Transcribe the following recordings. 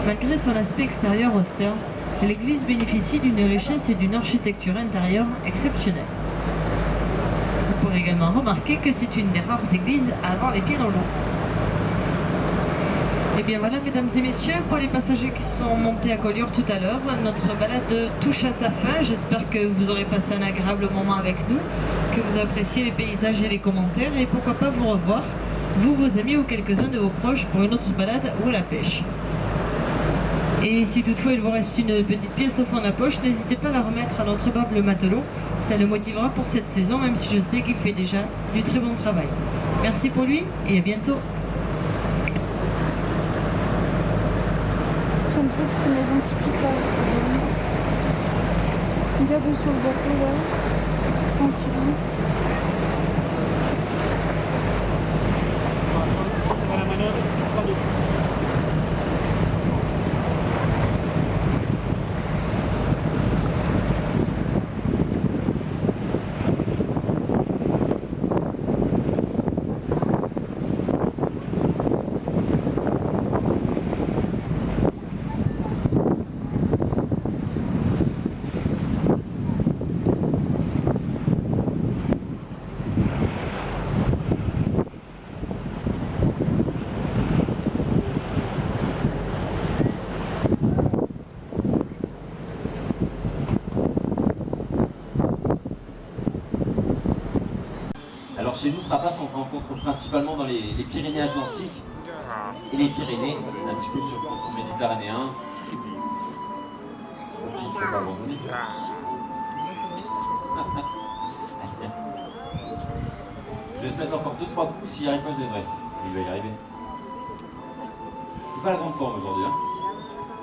Malgré son aspect extérieur austère, l'église bénéficie d'une richesse et d'une architecture intérieure exceptionnelle. Vous pourrez également remarquer que c'est une des rares églises à avoir les pieds dans l'eau. Et bien voilà, mesdames et messieurs, pour les passagers qui sont montés à Collioure tout à l'heure, notre balade touche à sa fin. J'espère que vous aurez passé un agréable moment avec nous, que vous appréciez les paysages et les commentaires, et pourquoi pas vous revoir, vous, vos amis ou quelques-uns de vos proches pour une autre balade ou à la pêche. Et si toutefois il vous reste une petite pièce au fond de la poche, n'hésitez pas à la remettre à notre aimable matelot. Ça le motivera pour cette saison, même si je sais qu'il fait déjà du très bon travail. Merci pour lui et à bientôt. J'aime trop ces maisons typiques là. Regarde sur le bateau là, tranquillement. Alors chez nous, ce rapace, on rencontre principalement dans les Pyrénées-Atlantiques et les Pyrénées, un petit peu sur le pourtour méditerranéen. Il ne faut pas abandonner. Tiens. Je vais se mettre encore 2-3 coups, s'il n'y arrive pas, je l'aiderai. Il va y arriver. C'est pas la grande forme aujourd'hui, hein.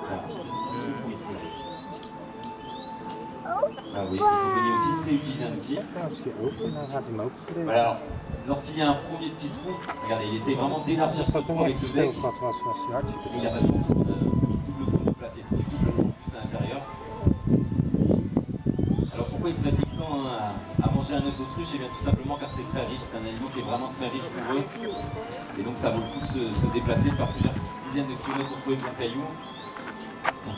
Alors, ah oui, il faut venir aussi, c'est utiliser un outil. Voilà, alors, lorsqu'il y a un premier petit trou, regardez, il essaie vraiment d'élargir ce trou avec le bec. Et il n'a pas de chance parce qu'on a double trou de platier, double trou plus à l'intérieur. Alors pourquoi il se fatigue tant à manger un œuf d'autruche? Et bien tout simplement car c'est très riche, c'est un aliment qui est vraiment très riche pour eux. Et donc ça vaut le coup de se déplacer, de faire plusieurs dizaines de kilomètres pour trouver plein de cailloux. Tiens,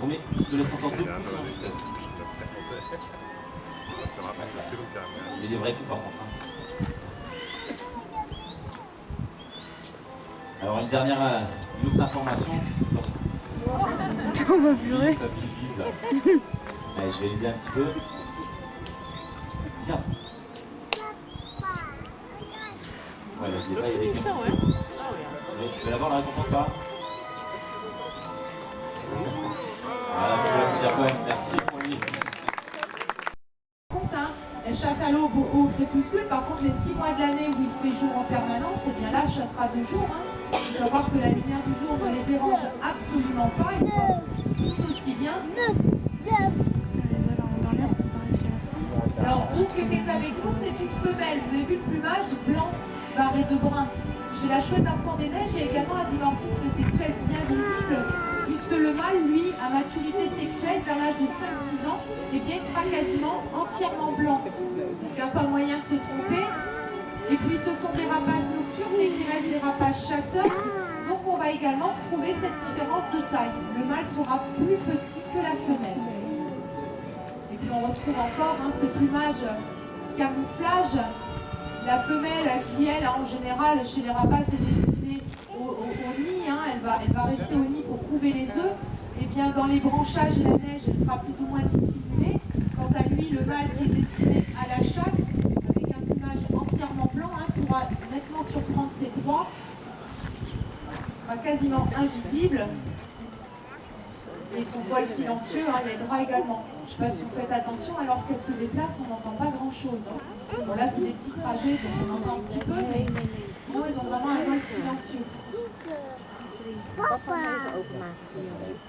Romain, je te laisse encore 2 coups si on veut. Il y a des vrais coups par contre. Hein. Alors une autre information. On va pleurer. Allez, je vais l'aider un petit peu. Regarde. Ouais, là, je l'ai pas aidé. Tu veux l'avoir la récompense pas? Voilà, tu peux l'applaudir quand même. Merci pour lui. Elle chasse à l'aube au crépuscule. Par contre, les 6 mois de l'année où il fait jour en permanence, eh bien là, elle chassera de jour. Il faut savoir que la lumière du jour ne les dérange absolument pas. Ils voient tout aussi bien. Alors, Brooke qui est avec nous, c'est une femelle. Vous avez vu le plumage blanc barré de brun. Chez la chouette enfant des neiges, il y a également un dimorphisme sexuel bien visible, puisque le mâle, lui, à maturité sexuelle, vers l'âge de 5-6 ans, eh bien, il sera quasiment entièrement blanc. Donc, il n'y a pas moyen de se tromper. Et puis, ce sont des rapaces nocturnes, mais qui restent des rapaces chasseurs. Donc, on va également retrouver cette différence de taille. Le mâle sera plus petit que la femelle. Et puis, on retrouve encore ce plumage camouflage. La femelle qui, elle, en général, chez les rapaces, est destinée au nid. Elle va rester au nid pour couver les œufs. Et bien, dans les branchages et la neige, elle sera plus ou moins dissimulée. Quant à lui, le mâle qui est destiné à la chasse, avec un plumage entièrement blanc, pourra nettement surprendre ses proies. Il sera quasiment invisible. Et son vol silencieux l'aidera également. Je ne sais pas si vous faites attention, lorsqu'elle se déplace, on n'entend pas grand-chose. Bon, là, c'est des petits trajets, donc on entend un petit peu, mais sinon, ils ont vraiment un vol silencieux.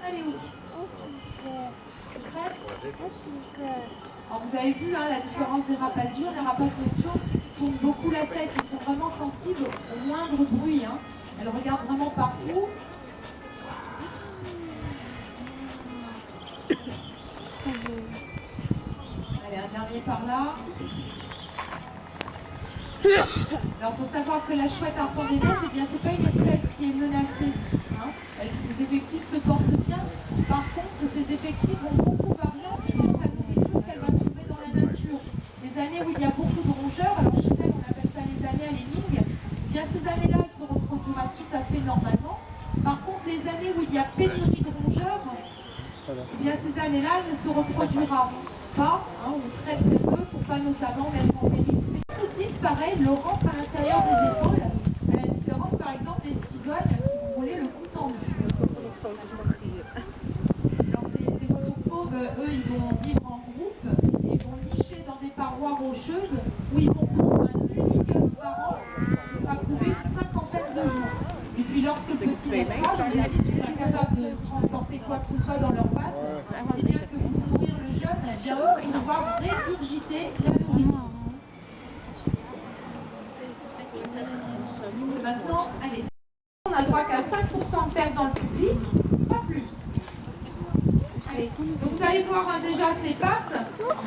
Allez, où? Prête? Alors, vous avez vu la différence des rapaces diurnes. Les rapaces nocturnes tournent beaucoup la tête. Ils sont vraiment sensibles au moindre bruit. Elles regardent vraiment partout. Allez, un dernier par là. Alors, il faut savoir que la chouette arpent des neiges, eh bien, c'est pas une espèce qui est menacée. Ses effectifs se il y a pénurie de rongeurs, eh bien ces années-là, elle ne se reproduira pas, hein, ou très très peu, pour pas notamment mettre en péril. Tout disparaît, le rentre à l'intérieur des épaules, à la différence par exemple des cigognes qui vont rouler le cou tendu. Alors ces vautours-fauves, eux, ils vont vivre en groupe, et ils vont nicher dans des parois rocheuses où ils vont prendre un unique parent qui sera couvé une cinquantaine de jours. Et puis lorsque le petit naîtra, je vous ai dit, ils sont incapables de transporter quoi que ce soit dans leurs pattes, si bien que pour nourrir le jeune, eh bien, ils vont devoir régurgiter la nourriture. Maintenant, allez, on a le droit qu'à 5% de perte dans le public, pas plus. Allez. Donc vous allez voir déjà ses pattes,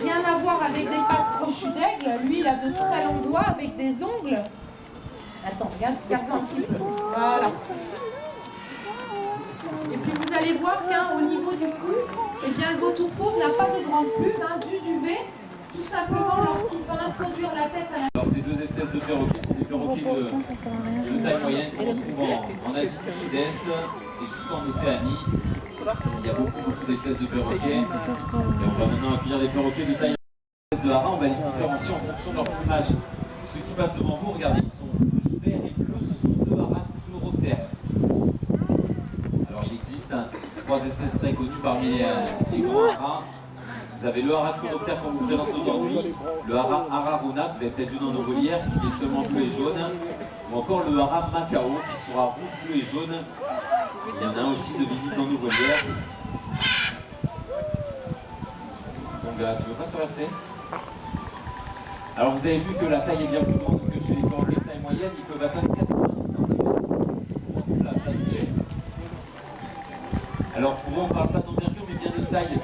rien à voir avec des pattes crochues d'aigle. Lui, il a de très longs doigts avec des ongles. Attends, regarde un petit peu. Voilà. Et puis vous allez voir qu'au niveau du cou, eh bien, le vautour fauve n'a pas de grande plume, hein, du duvet, tout simplement lorsqu'il va introduire la tête à la... Alors ces deux espèces de perroquets sont des perroquets de taille moyenne qu'on trouve en Asie du Sud-Est et jusqu'en Océanie. Il y a beaucoup d'espèces de perroquets. Et on va maintenant accueillir les perroquets de taille de haras. On va les différencier en fonction de leur plumage. Ceux qui passent devant vous, regardez, ils sont rouges, verts et bleus. Ce sont deux haras chloroptères. Alors il existe trois espèces très connues parmi les grands haras. Vous avez le hara chloroptère qu'on vous présente aujourd'hui, le hara ararona, que vous avez peut-être vu dans nos volières, qui est seulement bleu et jaune, ou encore le hara macao, qui sera rouge, bleu et jaune. Il y en a aussi de visibles dans nos volières. Donc là, tu veux pas traverser? Alors vous avez vu que la taille est bien plus grande que chez les perroquets de taille moyenne, ils peuvent atteindre 90 cm. Là, ça a touché. Alors pour eux, on ne parle pas d'envergure, mais bien de taille.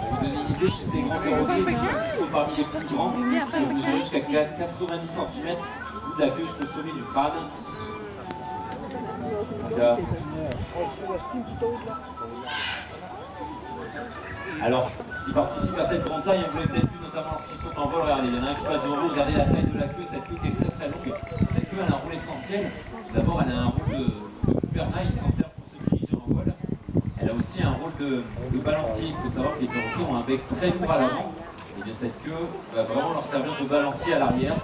Pour vous donner une idée, chez ces grands perroquets, c'est parmi les plus grands, qui peuvent mesurer jusqu'à 90 cm, bout de la queue jusqu'au sommet du crâne. Là. Alors, ce qui participe à cette grande taille, vous l'avez peut-être vu notamment lorsqu'ils sont en vol, regardez, il y en a un qui passe devant vous, regardez la taille de la queue, cette queue qui est très très longue. Cette queue, elle a un rôle essentiel. D'abord, elle a un rôle de gouvernail, il s'en sert pour se diriger en vol. Elle a aussi un rôle de balancier. Il faut savoir que les perroquets ont un bec très lourd à l'avant. Et bien cette queue va vraiment leur servir de balancier à l'arrière.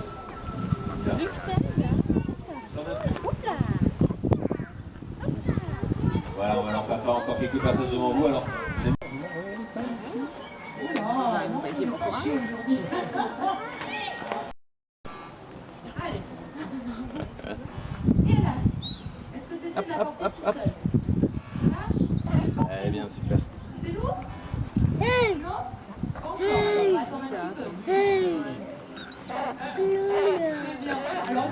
Voilà, on va leur faire encore quelques passages devant vous. Alors, Allez. Et là, est-ce que tu essaies de la porter tout seul? Je lâche? elle est bien, super. C'est lourd? Non? Encore, on va attendre un petit peu. C'est bien. Alors,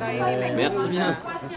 Merci bien.